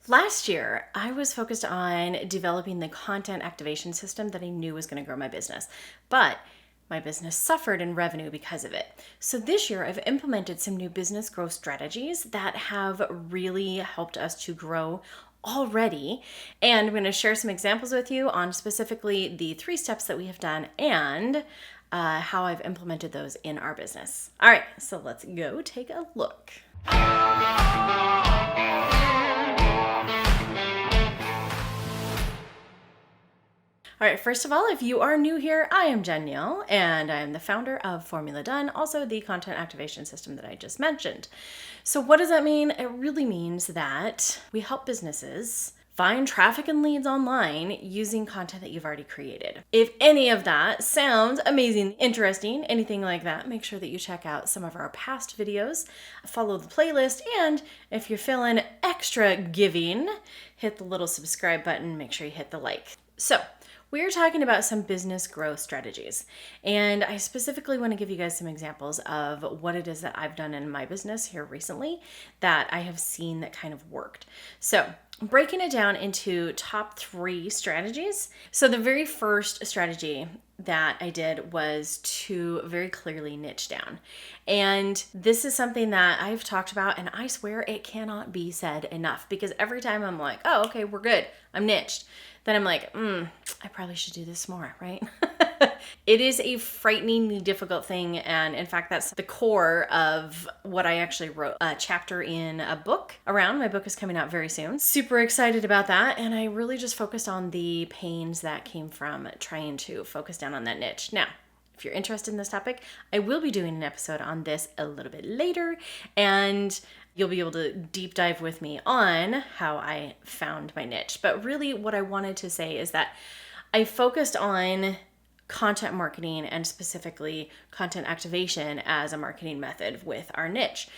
Last year, I was focused on developing the content activation system that I knew was going to grow my business, but my business suffered in revenue because of it. So this year, I've implemented some new business growth strategies that have really helped us to grow already. And I'm going to share some examples with you on specifically the 3 steps that we have done and how I've implemented those in our business. All right, so let's go take a look. All right, first of all, if you are new here, I am Danielle, and I am the founder of Formula Done, also the content activation system that I just mentioned. So what does that mean? It really means that we help businesses find traffic and leads online using content that you've already created. If any of that sounds amazing, interesting, anything like that, make sure that you check out some of our past videos, follow the playlist, and if you're feeling extra giving, hit the little subscribe button, make sure you hit the like. So, we are talking about some business growth strategies, and I specifically want to give you guys some examples of what it is that I've done in my business here recently that I have seen that kind of worked. So, breaking it down into top 3 strategies. So, the very first strategy that I did was to very clearly niche down. And this is something that I've talked about, and I swear it cannot be said enough, because every time I'm like, oh, okay, we're good, I'm niched. Then I'm like, I probably should do this more, right? It is a frighteningly difficult thing. And in fact, that's the core of what I actually wrote a chapter in a book around. My book is coming out very soon. Super excited about that. And I really just focused on the pains that came from trying to focus down on that niche. Now, if you're interested in this topic, I will be doing an episode on this a little bit later, and you'll be able to deep dive with me on how I found my niche. But really what I wanted to say is that I focused on content marketing and specifically content activation as a marketing method with our niche.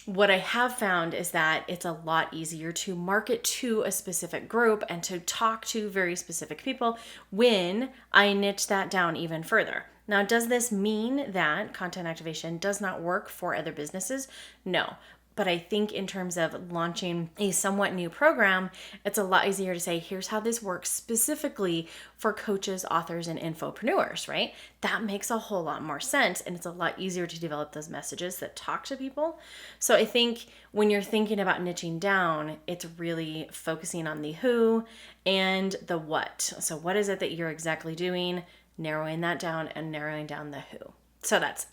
What I have found is that it's a lot easier to market to a specific group and to talk to very specific people when I niche that down even further. Now, does this mean that content activation does not work for other businesses? No. But I think in terms of launching a somewhat new program, it's a lot easier to say, here's how this works specifically for coaches, authors, and infopreneurs, right? That makes a whole lot more sense, and it's a lot easier to develop those messages that talk to people. So I think when you're thinking about niching down, it's really focusing on the who and the what. So what is it that you're exactly doing? Narrowing that down and narrowing down the who. So that's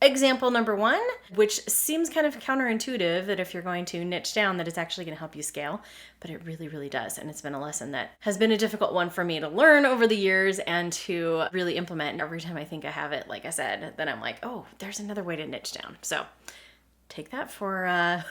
example number 1, which seems kind of counterintuitive that if you're going to niche down that it's actually going to help you scale, but it really, really does. And it's been a lesson that has been a difficult one for me to learn over the years and to really implement. Every time I think I have it, like I said, then I'm like, oh, there's another way to niche down. So take that for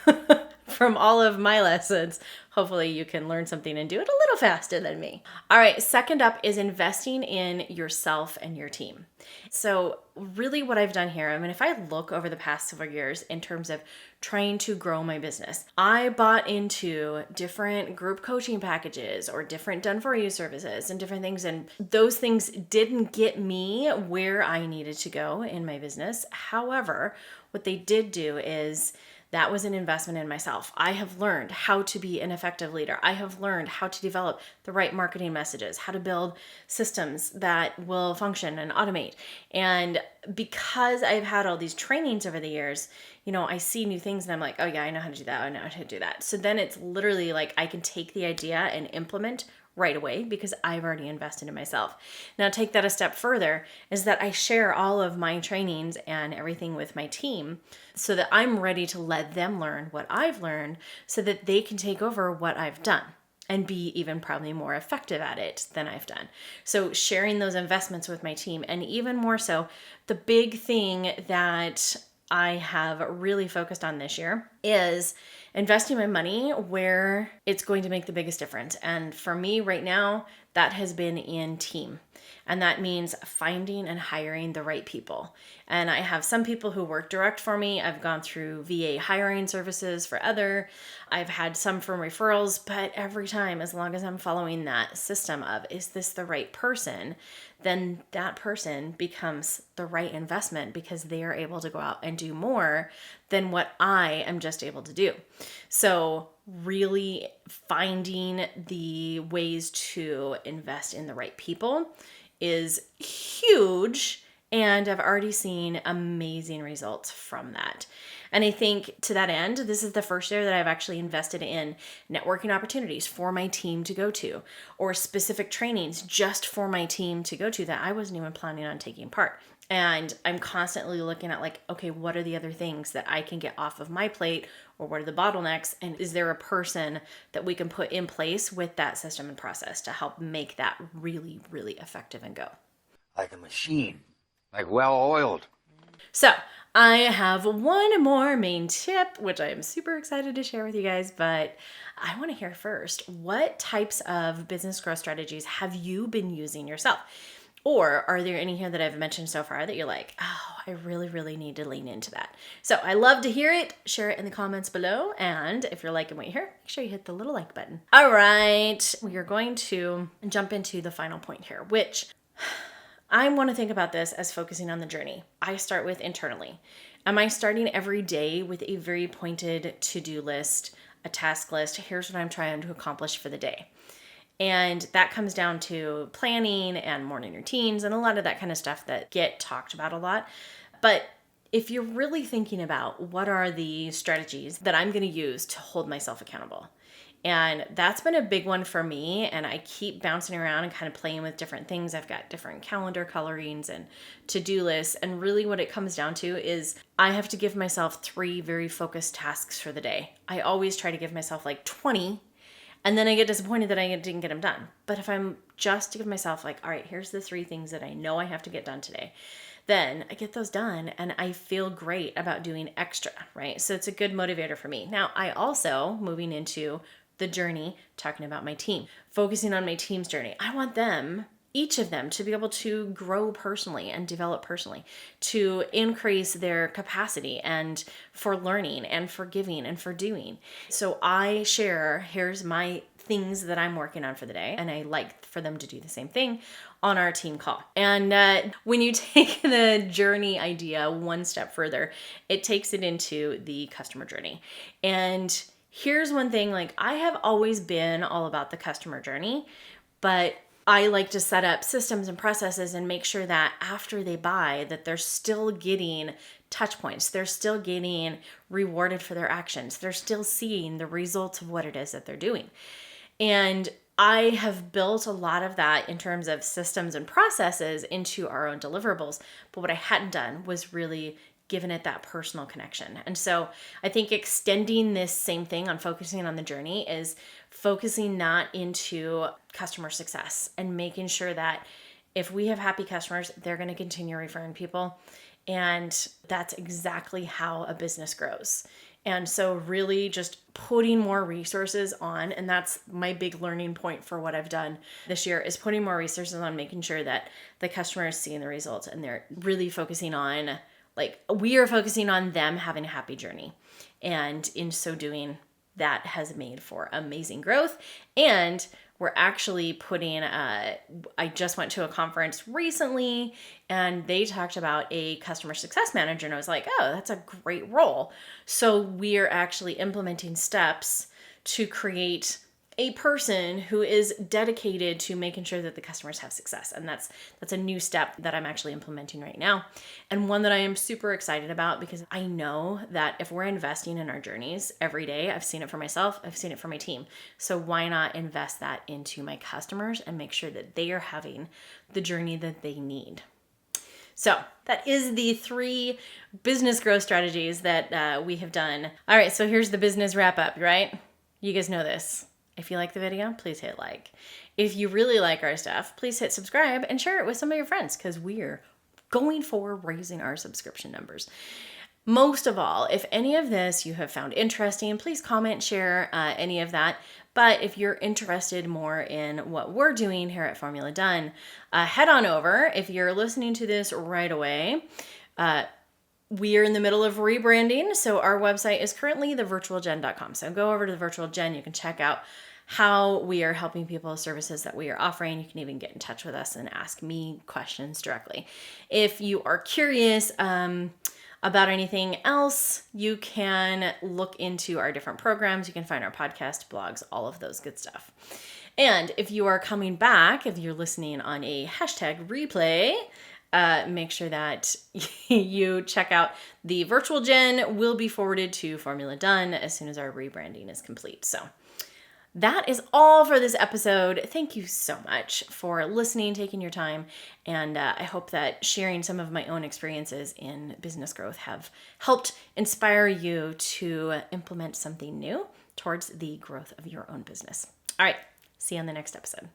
from all of my lessons. Hopefully you can learn something and do it a little faster than me. All right, second up is investing in yourself and your team. So really what I've done here, I mean, if I look over the past several years in terms of trying to grow my business, I bought into different group coaching packages or different done-for-you services and different things. And those things didn't get me where I needed to go in my business. However, what they did do is that was an investment in myself. I have learned how to be an effective leader. I have learned how to develop the right marketing messages, how to build systems that will function and automate. And because I've had all these trainings over the years, I see new things and I'm like, oh yeah, I know how to do that. I know how to do that. So then it's literally like I can take the idea and implement right away because I've already invested in myself. Now take that a step further is that I share all of my trainings and everything with my team so that I'm ready to let them learn what I've learned so that they can take over what I've done and be even probably more effective at it than I've done. So sharing those investments with my team, and even more so, the big thing that I have really focused on this year is investing my money where it's going to make the biggest difference. And for me right now, that has been in team. And that means finding and hiring the right people. And I have some people who work direct for me. I've gone through VA hiring services for other. I've had some from referrals, but every time, as long as I'm following that system of, is this the right person? Then that person becomes the right investment because they are able to go out and do more than what I am just able to do. So really finding the ways to invest in the right people is huge. And I've already seen amazing results from that. And I think to that end, this is the first year that I've actually invested in networking opportunities for my team to go to, or specific trainings just for my team to go to that I wasn't even planning on taking part. And I'm constantly looking at like, okay, what are the other things that I can get off of my plate, or what are the bottlenecks? And is there a person that we can put in place with that system and process to help make that really, really effective and go? Like a machine, like well oiled. So I have one more main tip, which I am super excited to share with you guys, but I want to hear first, what types of business growth strategies have you been using yourself? Or are there any here that I've mentioned so far that you're like, oh, I really, really need to lean into that? So I love to hear it. Share it in the comments below. And if you're liking what you hear, make sure you hit the little like button. All right, we are going to jump into the final point here, which I want to think about this as focusing on the journey. I start with internally. Am I starting every day with a very pointed to-do list, a task list? Here's what I'm trying to accomplish for the day. And that comes down to planning and morning routines and a lot of that kind of stuff that get talked about a lot. But if you're really thinking about what are the strategies that I'm going to use to hold myself accountable, and that's been a big one for me. And I keep bouncing around and kind of playing with different things. I've got different calendar colorings and to-do lists. And really what it comes down to is I have to give myself 3 very focused tasks for the day. I always try to give myself like 20, and then I get disappointed that I didn't get them done. But if I'm just to give myself like, all right, here's the 3 things that I know I have to get done today, then I get those done and I feel great about doing extra, right? So it's a good motivator for me. Now, I also, moving into the journey, talking about my team, focusing on my team's journey. I want them, each of them, to be able to grow personally and develop personally, to increase their capacity and for learning and for giving and for doing. So I share, here's my things that I'm working on for the day, and I like for them to do the same thing on our team call. And when you take the journey idea one step further, it takes it into the customer journey. And here's one thing, like I have always been all about the customer journey, but I like to set up systems and processes and make sure that after they buy, that they're still getting touch points. They're still getting rewarded for their actions. They're still seeing the results of what it is that they're doing. And I have built a lot of that in terms of systems and processes into our own deliverables. But what I hadn't done was really given it that personal connection. And so I think extending this same thing on focusing on the journey is focusing not into customer success and making sure that if we have happy customers, they're going to continue referring people. And that's exactly how a business grows. And so really just putting more resources on, and that's my big learning point for what I've done this year, is putting more resources on making sure that the customer is seeing the results and they're really focusing on, like, we are focusing on them having a happy journey. And in so doing, that has made for amazing growth. And we're actually putting, I just went to a conference recently and they talked about a customer success manager. And I was like, oh, that's a great role. So we are actually implementing steps to create a person who is dedicated to making sure that the customers have success. And that's a new step that I'm actually implementing right now. And one that I am super excited about, because I know that if we're investing in our journeys every day, I've seen it for myself, I've seen it for my team. So why not invest that into my customers and make sure that they are having the journey that they need? So that is the 3 business growth strategies that we have done. All right, so here's the business wrap up, right? You guys know this. If you like the video, please hit like. If you really like our stuff, please hit subscribe and share it with some of your friends, because we're going for raising our subscription numbers. Most of all, if any of this you have found interesting, please comment, share any of that. But if you're interested more in what we're doing here at Formula Done, head on over. If you're listening to this right away, we are in the middle of rebranding. So our website is currently thevirtualgen.com. So go over to the Virtual Gen. You can check out how we are helping people, services that we are offering. You can even get in touch with us and ask me questions directly. If you are curious, about anything else, you can look into our different programs. You can find our podcast, blogs, all of those good stuff. And if you are coming back, if you're listening on a hashtag replay, make sure that you check out the virtual gen will be forwarded to Formula Done as soon as our rebranding is complete. So that is all for this episode. Thank you so much for listening, taking your time, and I hope that sharing some of my own experiences in business growth have helped inspire you to implement something new towards the growth of your own business. All right, see you on the next episode.